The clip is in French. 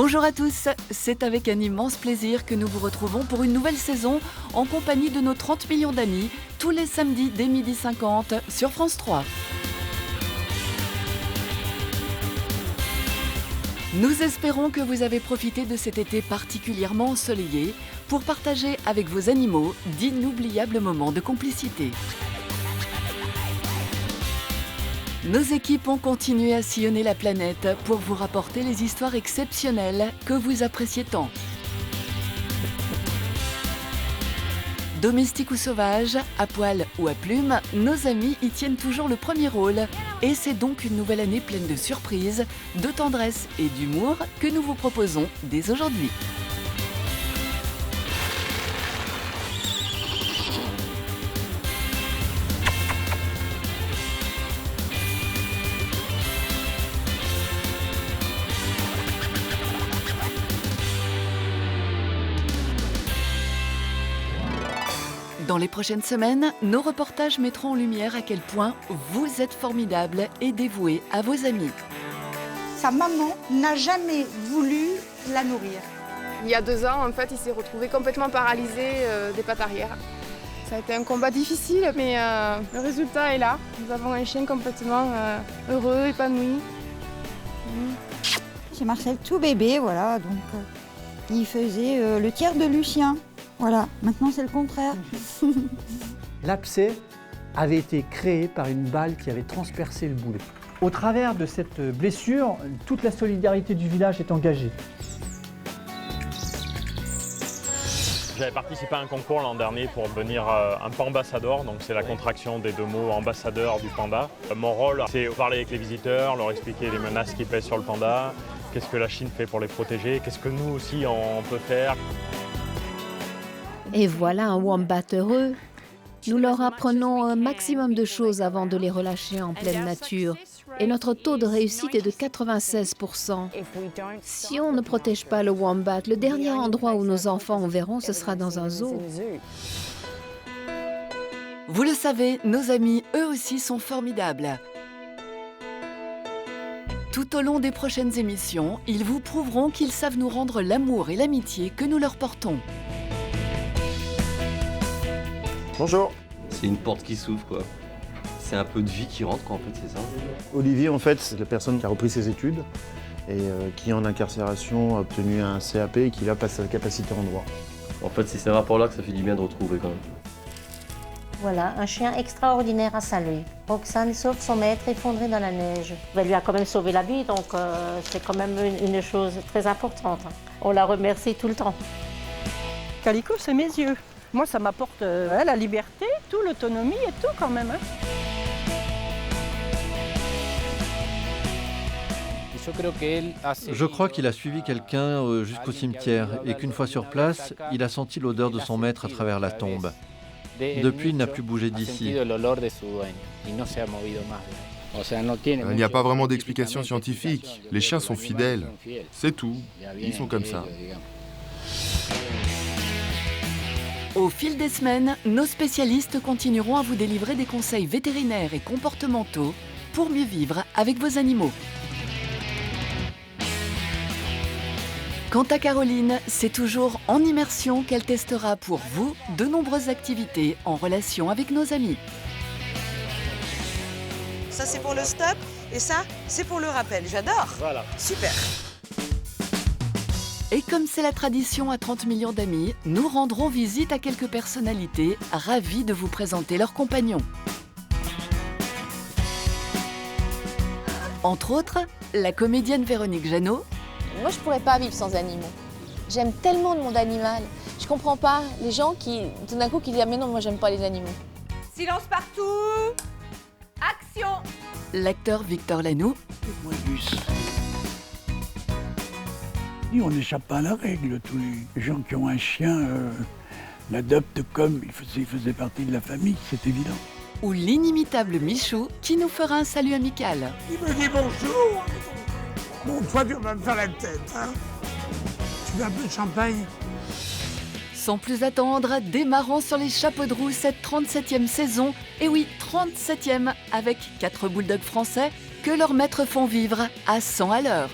Bonjour à tous, c'est avec un immense plaisir que nous vous retrouvons pour une nouvelle saison en compagnie de nos 30 millions d'amis, tous les samedis dès 12h50 sur France 3. Nous espérons que vous avez profité de cet été particulièrement ensoleillé pour partager avec vos animaux d'inoubliables moments de complicité. Nos équipes ont continué à sillonner la planète pour vous rapporter les histoires exceptionnelles que vous appréciez tant. Domestiques ou sauvages, à poil ou à plumes, nos amis y tiennent toujours le premier rôle. Et c'est donc une nouvelle année pleine de surprises, de tendresse et d'humour que nous vous proposons dès aujourd'hui. Dans les prochaines semaines, nos reportages mettront en lumière à quel point vous êtes formidables et dévoués à vos amis. Sa maman n'a jamais voulu la nourrir. Il y a 2 ans, en fait, il s'est retrouvé complètement paralysé des pattes arrière. Ça a été un combat difficile, mais le résultat est là. Nous avons un chien complètement heureux, épanoui. C'est Marcel tout bébé, voilà, donc il faisait le tiers de Lucien. Voilà, maintenant c'est le contraire. L'abcès avait été créé par une balle qui avait transpercé le boulet. Au travers de cette blessure, toute la solidarité du village est engagée. J'avais participé à un concours l'an dernier pour devenir un panda-ambassadeur, donc c'est la contraction des 2 mots ambassadeur du panda. Mon rôle, c'est parler avec les visiteurs, leur expliquer les menaces qui pèsent sur le panda, qu'est-ce que la Chine fait pour les protéger, qu'est-ce que nous aussi on peut faire. Et voilà un wombat heureux. Nous leur apprenons un maximum de choses avant de les relâcher en pleine nature. Et notre taux de réussite est de 96%. Si on ne protège pas le wombat, le dernier endroit où nos enfants en verront, ce sera dans un zoo. Vous le savez, nos amis, eux aussi, sont formidables. Tout au long des prochaines émissions, ils vous prouveront qu'ils savent nous rendre l'amour et l'amitié que nous leur portons. Bonjour. C'est une porte qui s'ouvre, quoi. C'est un peu de vie qui rentre, quoi, en fait, c'est ça. Olivier, en fait, c'est la personne qui a repris ses études et qui, en incarcération, a obtenu un CAP et qui, là, passe sa capacité en droit. En fait, c'est ces rapports-là que ça fait du bien de retrouver, quand même. Voilà, un chien extraordinaire à saluer. Roxane sauve son maître effondré dans la neige. Elle lui a quand même sauvé la vie, donc c'est quand même une chose très importante. On la remercie tout le temps. Calico, c'est mes yeux. Moi, ça m'apporte la liberté, tout, l'autonomie et tout quand même. Je crois qu'il a suivi quelqu'un jusqu'au cimetière et qu'une fois sur place, il a senti l'odeur de son maître à travers la tombe. Depuis, il n'a plus bougé d'ici. Il n'y a pas vraiment d'explication scientifique. Les chiens sont fidèles. C'est tout. Ils sont comme ça. Au fil des semaines, nos spécialistes continueront à vous délivrer des conseils vétérinaires et comportementaux pour mieux vivre avec vos animaux. Quant à Caroline, c'est toujours en immersion qu'elle testera pour vous de nombreuses activités en relation avec nos amis. Ça, c'est pour le stop et ça, c'est pour le rappel. J'adore. Voilà. Super. Et comme c'est la tradition à 30 millions d'amis, nous rendrons visite à quelques personnalités ravies de vous présenter leurs compagnons. Entre autres, la comédienne Véronique Jeannot. Moi, je pourrais pas vivre sans animaux. J'aime tellement le monde animal. Je comprends pas les gens qui, tout d'un coup, qui disent « Ah mais non, moi, j'aime pas les animaux ». Silence partout. Action. L'acteur Victor Lanoux. On n'échappe pas à la règle. Tous les gens qui ont un chien l'adoptent comme il faisait partie de la famille, c'est évident. Ou l'inimitable Michou qui nous fera un salut amical. Il me dit bonjour. Bon, toi, tu vas me faire la tête, hein. Tu veux un peu de champagne? Sans plus attendre, démarrons sur les chapeaux de roue cette 37e saison. Et oui, 37e avec 4 bulldogs français que leurs maîtres font vivre à 100 à l'heure.